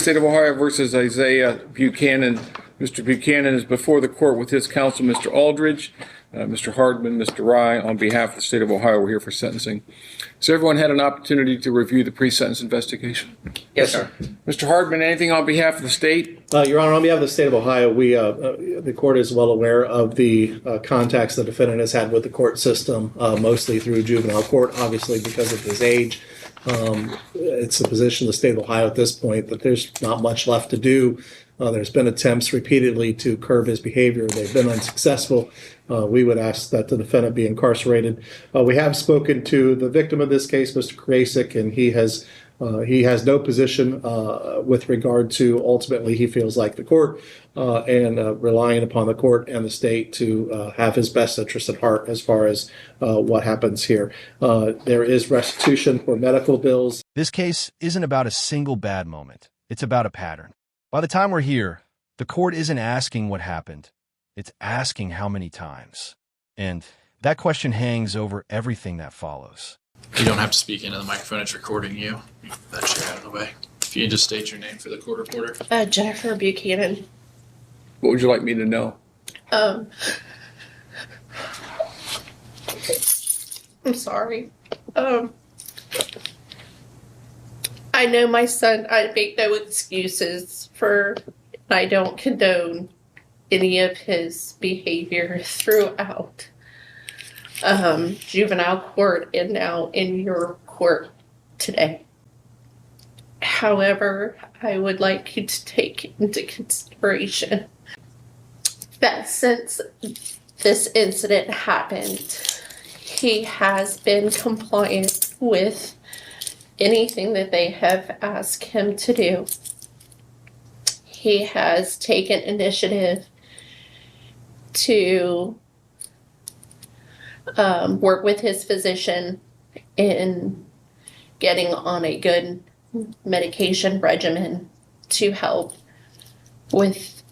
State of Ohio versus Isaiah Buchanan. Mr. Buchanan is before the court with his counsel, Mr. Aldridge, Mr. Hardman, Mr. Rye. On behalf of the State of Ohio, we're here for sentencing. So everyone had an opportunity to review the pre-sentence investigation? Yes, sir. Mr. Hardman, anything on behalf of the state? Your Honor, on behalf of the State of Ohio, the court is well aware of the contacts the defendant has had with the court system, mostly through juvenile court, obviously because of his age. It's the position of the State of Ohio at this point that there's not much left to do. There's been attempts repeatedly to curb his behavior. They've been unsuccessful. We would ask that the defendant be incarcerated. We have spoken to the victim of this case, Mr. Krasik, and he has no position with regard to ultimately he feels like the court and relying upon the court and the state to have his best interest at heart as far as what happens here. There is restitution for medical bills. This case isn't about a single bad moment. It's about a pattern. By the time we're here, the court isn't asking what happened. It's asking how many times. And that question hangs over everything that follows. You don't have to speak into the microphone. It's recording you. That chair out of the way. If you can just state your name for the court reporter. Jennifer Buchanan. What would you like me to know? I'm sorry. I know my son, I make no excuses for, I don't condone any of his behavior throughout juvenile court and now in your court today. However, I would like you to take into consideration that since this incident happened, he has been compliant with anything that they have asked him to do. He has taken initiative to work with his physician in getting on a good medication regimen to help with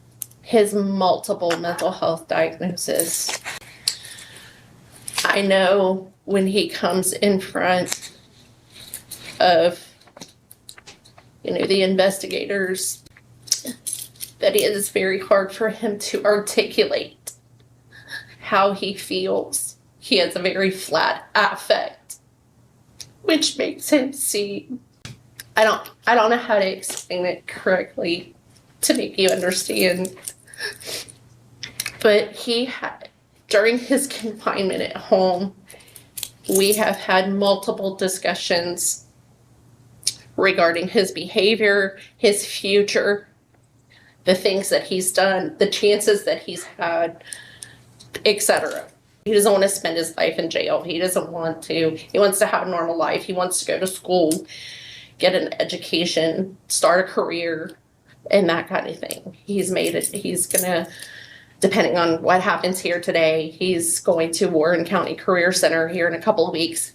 his multiple mental health diagnoses. I know when he comes in front of, the investigators, that it is very hard for him to articulate how he feels. He has a very flat affect, which makes him seem, I don't know how to explain it correctly to make you understand, but during his confinement at home, we have had multiple discussions regarding his behavior, his future, the things that he's done, the chances that he's had, etc. He doesn't want to spend his life in jail. He doesn't want to. He wants to have a normal life. He wants to go to school, get an education, start a career, and that kind of thing. He's made it. He's going to, depending on what happens here today, he's going to Warren County Career Center here in a couple of weeks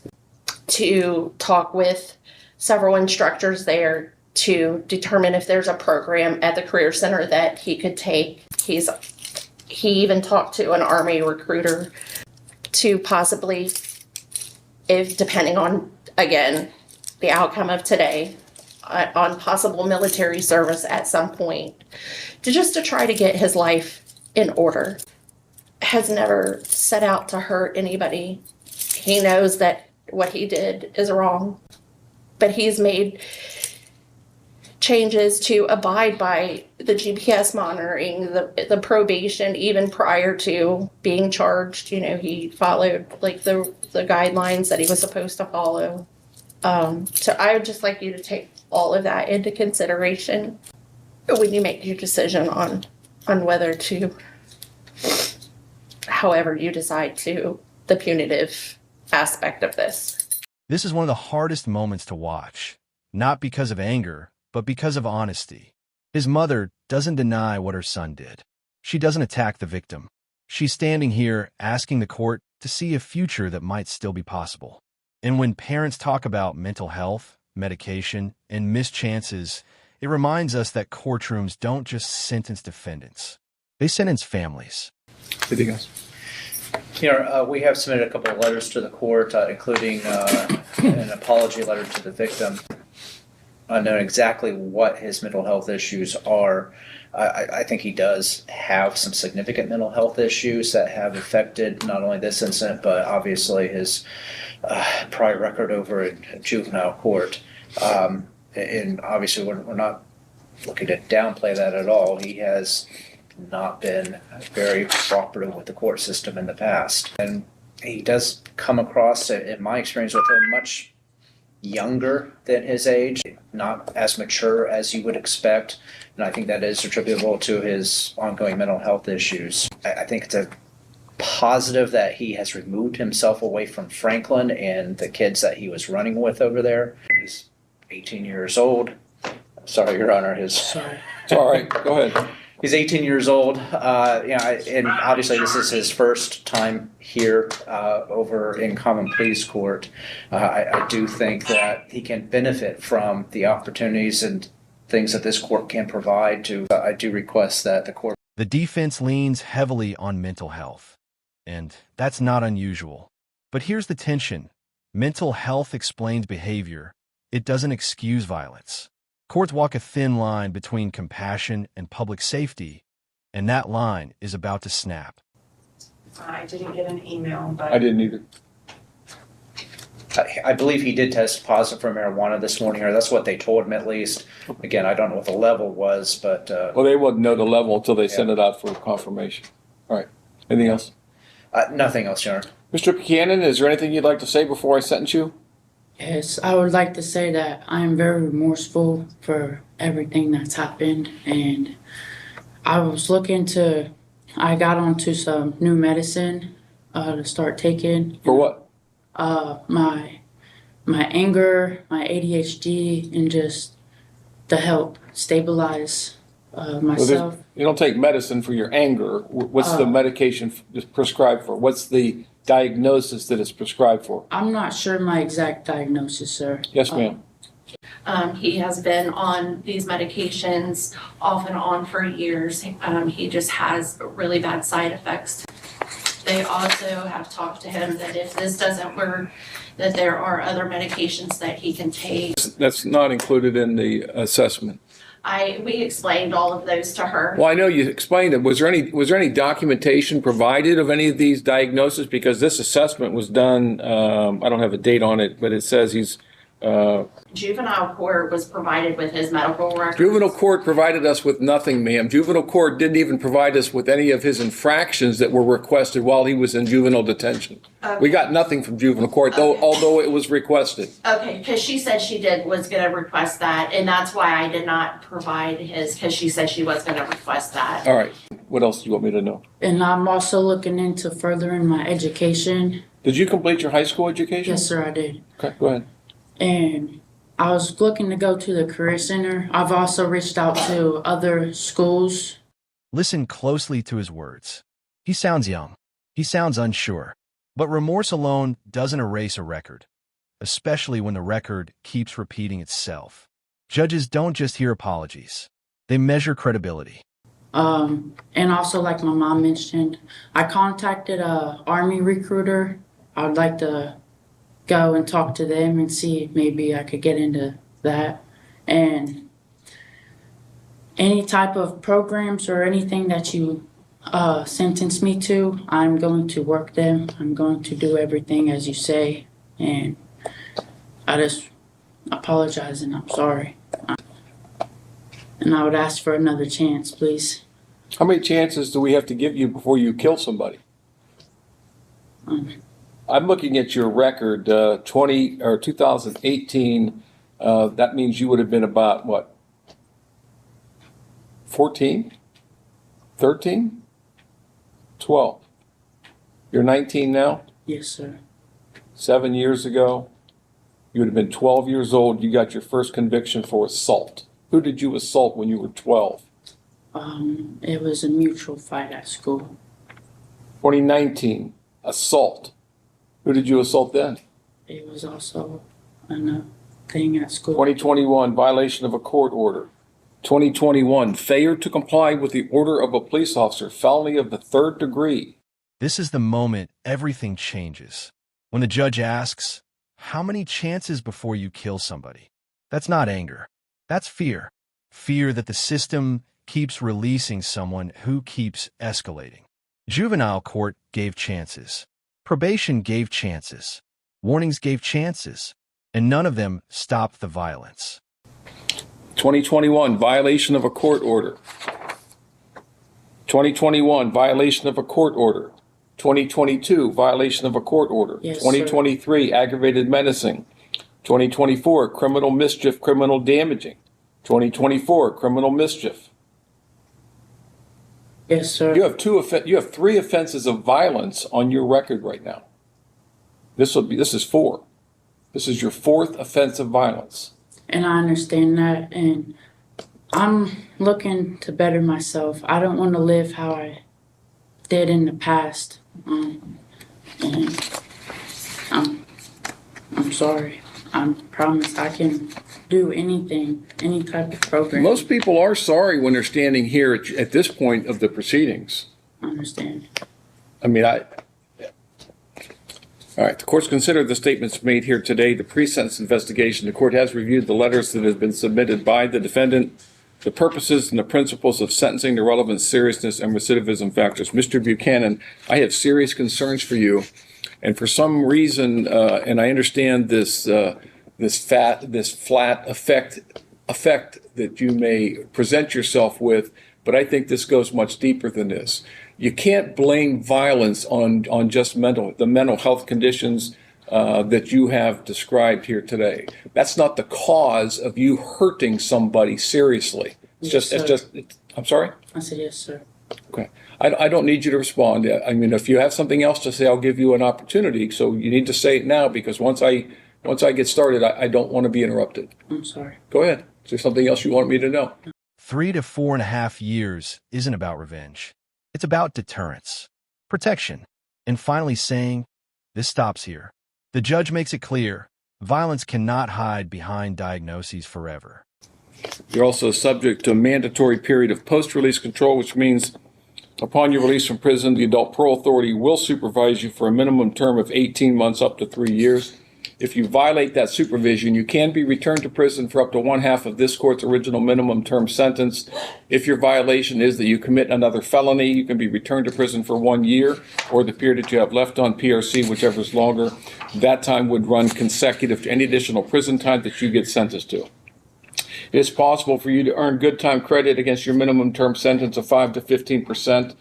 to talk with several instructors there to determine if there's a program at the Career Center that he could take. He even talked to an Army recruiter to possibly, if depending on, again, the outcome of today, on possible military service at some point, to try to get his life in order. Has never set out to hurt anybody. He knows that what he did is wrong, but he's made changes to abide by the GPS monitoring, the probation, even prior to being charged. He followed the guidelines that he was supposed to follow. So I would just like you to take all of that into consideration when you make your decision on whether to, however you decide to, the punitive aspect of this. This is one of the hardest moments to watch, not because of anger, but because of honesty. His mother doesn't deny what her son did. She doesn't attack the victim. She's standing here asking the court to see a future that might still be possible. And when parents talk about mental health, medication, and missed chances, it reminds us that courtrooms don't just sentence defendants. They sentence families. Anything else? We have submitted a couple of letters to the court, including an apology letter to the victim. unknown exactly what his mental health issues are. I think he does have some significant mental health issues that have affected not only this incident, but obviously his prior record over in juvenile court. And obviously, we're not looking to downplay that at all. He has not been very cooperative with the court system in the past. And he does come across, in my experience with him, much younger than his age, not as mature as you would expect. And I think that is attributable to his ongoing mental health issues. I think it's a positive that he has removed himself away from Franklin and the kids that he was running with over there. He's 18 years old. Sorry, Your Honor. Sorry. It's all right. Go ahead. He's 18 years old, and obviously this is his first time here over in common pleas court. I do think that he can benefit from the opportunities and things that this court can provide to. I do request that the court. The defense leans heavily on mental health, and that's not unusual. But here's the tension. Mental health explains behavior. It doesn't excuse violence. Courts walk a thin line between compassion and public safety, and that line is about to snap. I didn't get an email, but I didn't either. I believe he did test positive for marijuana this morning, or that's what they told him at least. Again, I don't know what the level was, but Well, they wouldn't know the level until they send it out for confirmation. All right. Anything else? nothing else, Your Honor. Mr. Buchanan, is there anything you'd like to say before I sentence you? Yes, I would like to say that I am very remorseful for everything that's happened, and I got onto some new medicine to start taking. For what? My anger, my ADHD, and just to help stabilize myself. You don't take medicine for your anger. What's the medication prescribed for? What's the diagnosis that it's prescribed for? I'm not sure my exact diagnosis, sir. Yes, ma'am. he has been on these medications off and on for years. He just has really bad side effects. They also have talked to him that if this doesn't work, that there are other medications that he can take. That's not included in the assessment. We explained all of those to her. Well, I know you explained it. Was there any documentation provided of any of these diagnoses? Because this assessment was done, I don't have a date on it, but it says he's Juvenile court was provided with his medical records. Juvenile court provided us with nothing, ma'am. Juvenile court didn't even provide us with any of his infractions that were requested while he was in juvenile detention. Okay. We got nothing from juvenile court, although it was requested. Okay, because she said was going to request that, and that's why I did not provide his, because she said she was going to request that. All right. What else do you want me to know? And I'm also looking into furthering my education. Did you complete your high school education? Yes, sir, I did. Okay, go ahead. And I was looking to go to the Career Center. I've also reached out to other schools. Listen closely to his words. He sounds young. He sounds unsure. But remorse alone doesn't erase a record, especially when the record keeps repeating itself. Judges don't just hear apologies. They measure credibility. And also, like my mom mentioned, I contacted a Army recruiter. I'd like to go and talk to them and see if maybe I could get into that. And any type of programs or anything that you sentence me to, I'm going to work them. I'm going to do everything as you say. And I just apologize and I'm sorry. And I would ask for another chance, please. How many chances do we have to give you before you kill somebody? I'm looking at your record, 2018. That means you would have been about what? 14? 13? 12. You're 19 now? Yes, sir. 7 years ago, you would have been 12 years old. You got your first conviction for assault. Who did you assault when you were 12? It was a mutual fight at school. 2019, assault. Who did you assault then? It was also a thing at school. 2021, violation of a court order. 2021, failure to comply with the order of a police officer, felony of the 3rd degree. This is the moment everything changes. When the judge asks, how many chances before you kill somebody? That's not anger. That's fear. Fear that the system keeps releasing someone who keeps escalating. Juvenile court gave chances. Probation gave chances. Warnings gave chances. And none of them stopped the violence. 2021, violation of a court order. 2021, violation of a court order. 2022, violation of a court order. Yes, sir. 2023, aggravated menacing. 2024, criminal mischief, criminal damaging. 2024, criminal mischief. Yes, sir. You have 3 offenses of violence on your record right now. This is 4. This is your 4th offense of violence. And I understand that, and I'm looking to better myself. I don't want to live how I did in the past. And I'm sorry. I promise I can do anything, any type of program. Most people are sorry when they're standing here at this point of the proceedings. I understand. I mean, all right, the court's considered the statements made here today, the pre-sentence investigation. The court has reviewed the letters that have been submitted by the defendant, the purposes and the principles of sentencing, the relevant seriousness and recidivism factors. Mr. Buchanan, I have serious concerns for you. And for some reason, and I understand this flat effect that you may present yourself with, but I think this goes much deeper than this. You can't blame violence on just the mental health conditions that you have described here today. That's not the cause of you hurting somebody seriously. I'm sorry? I said, yes, sir. Okay. I don't need you to respond. I mean, if you have something else to say, I'll give you an opportunity. So you need to say it now, because once I get started, I don't want to be interrupted. I'm sorry. Go ahead. Is there something else you want me to know? 3 to 4.5 years isn't about revenge. It's about deterrence, protection, and finally saying, this stops here. The judge makes it clear, violence cannot hide behind diagnoses forever. You're also subject to a mandatory period of post-release control, which means upon your release from prison, the adult parole authority will supervise you for a minimum term of 18 months up to 3 years. If you violate that supervision, you can be returned to prison for up to 1/2 of this court's original minimum term sentence. If your violation is that you commit another felony, you can be returned to prison for 1 year, or the period that you have left on PRC, whichever is longer. That time would run consecutive to any additional prison time that you get sentenced to. It is possible for you to earn good time credit against your minimum term sentence of 5 to 15%.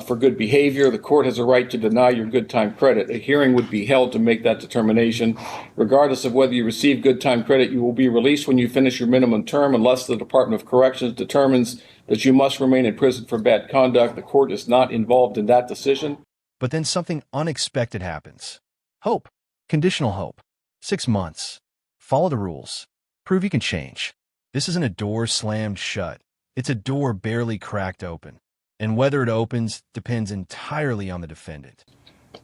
For good behavior, the court has a right to deny your good time credit. A hearing would be held to make that determination. Regardless of whether you receive good time credit, you will be released when you finish your minimum term unless the Department of Corrections determines that you must remain in prison for bad conduct. The court is not involved in that decision. But then something unexpected happens. Hope. Conditional hope. 6 months. Follow the rules. Prove you can change. This isn't a door slammed shut. It's a door barely cracked open. And whether it opens depends entirely on the defendant.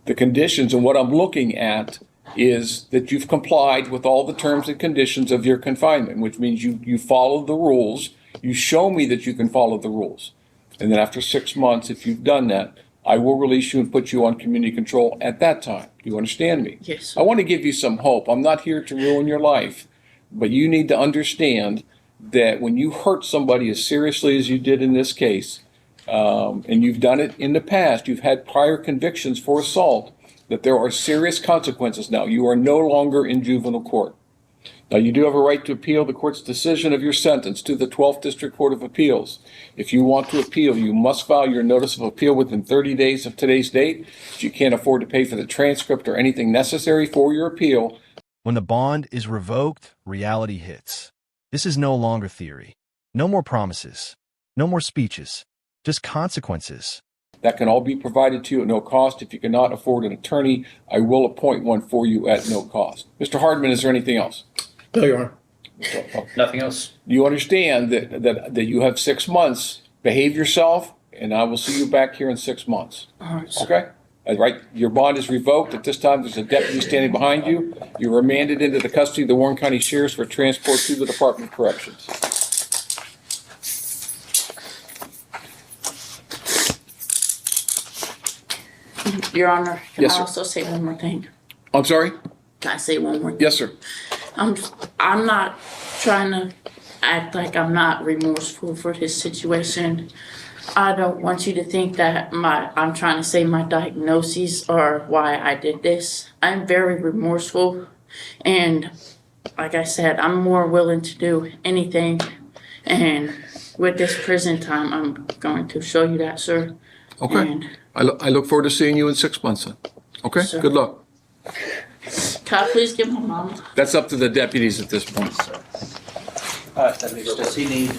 The conditions, and what I'm looking at, is that you've complied with all the terms and conditions of your confinement, which means you follow the rules. You show me that you can follow the rules. And then after 6 months, if you've done that, I will release you and put you on community control at that time. Do you understand me? Yes. I want to give you some hope. I'm not here to ruin your life, but you need to understand that when you hurt somebody as seriously as you did in this case, and you've done it in the past, you've had prior convictions for assault, that there are serious consequences now. You are no longer in juvenile court. Now, you do have a right to appeal the court's decision of your sentence to the 12th District Court of Appeals. If you want to appeal, you must file your notice of appeal within 30 days of today's date. If you can't afford to pay for the transcript or anything necessary for your appeal. When the bond is revoked, reality hits. This is no longer theory. No more promises. No more speeches. Just consequences. That can all be provided to you at no cost. If you cannot afford an attorney, I will appoint one for you at no cost. Mr. Hardman, is there anything else? No, Your Honor. Nothing else? You understand that you have 6 months. Behave yourself, and I will see you back here in 6 months. All right, sir. Okay? All right. Your bond is revoked. At this time, there's a deputy standing behind you. You're remanded into the custody of the Warren County Sheriffs for transport to the Department of Corrections. Your Honor, can Yes, I sir. also say one more thing? I'm sorry? Can I say one more thing? Yes, sir. I'm not trying to act like I'm not remorseful for his situation. I don't want you to think that I'm trying to say my diagnoses are why I did this. I'm very remorseful, and like I said, I'm more willing to do anything. And with this prison time, I'm going to show you that, sir. Okay. And I look forward to seeing you in 6 months then. Okay, Sure. good luck. can I please get my mom? That's up to the deputies at this point. Does he need